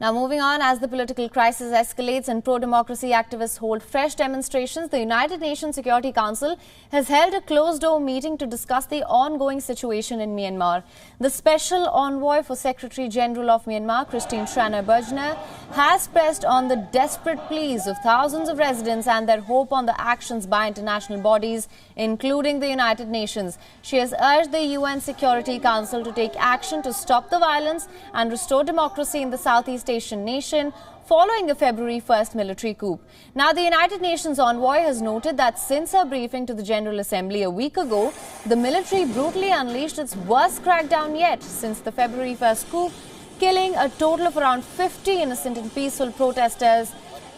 Now moving on, as the political crisis escalates and pro-democracy activists hold fresh demonstrations, the United Nations Security Council has held a closed-door meeting to discuss the ongoing situation in Myanmar. The Special Envoy for Secretary General of Myanmar, Christine Schraner Burgener, has pressed on the desperate pleas of thousands of residents and their hope on the actions by international bodies, including the United Nations. She has urged the UN Security Council to take action to stop the violence and restore democracy in the Southeast Asian nation following the February 1st military coup. Now, the United Nations envoy has noted that since her briefing to the General Assembly a week ago, the military brutally unleashed its worst crackdown yet since the February 1st coup, killing a total of around 50 innocent and peaceful protesters,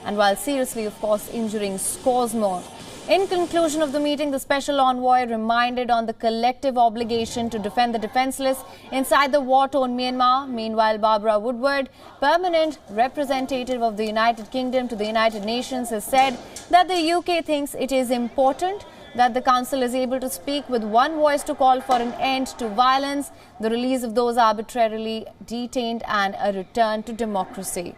and while seriously, of course, injuring scores more. In conclusion of the meeting, the Special Envoy reminded on the collective obligation to defend the defenseless inside the war-torn Myanmar. Meanwhile, Barbara Woodward, permanent representative of the United Kingdom to the United Nations, has said that the UK thinks it is important that the Council is able to speak with one voice to call for an end to violence, the release of those arbitrarily detained, and a return to democracy.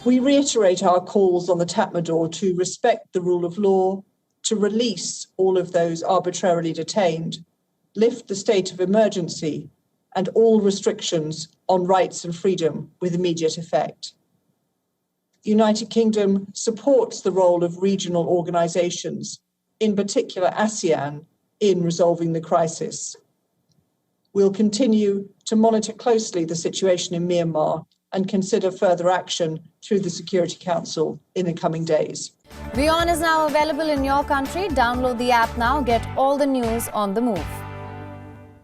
We reiterate our calls on the Tatmadaw to respect the rule of law, to release all of those arbitrarily detained, lift the state of emergency and all restrictions on rights and freedom with immediate effect. The United Kingdom supports the role of regional organisations, in particular ASEAN, in resolving the crisis. We'll continue to monitor closely the situation in Myanmar and consider further action through the Security Council in the coming days. WION is now available in your country. Download the app now. Get all the news on the move.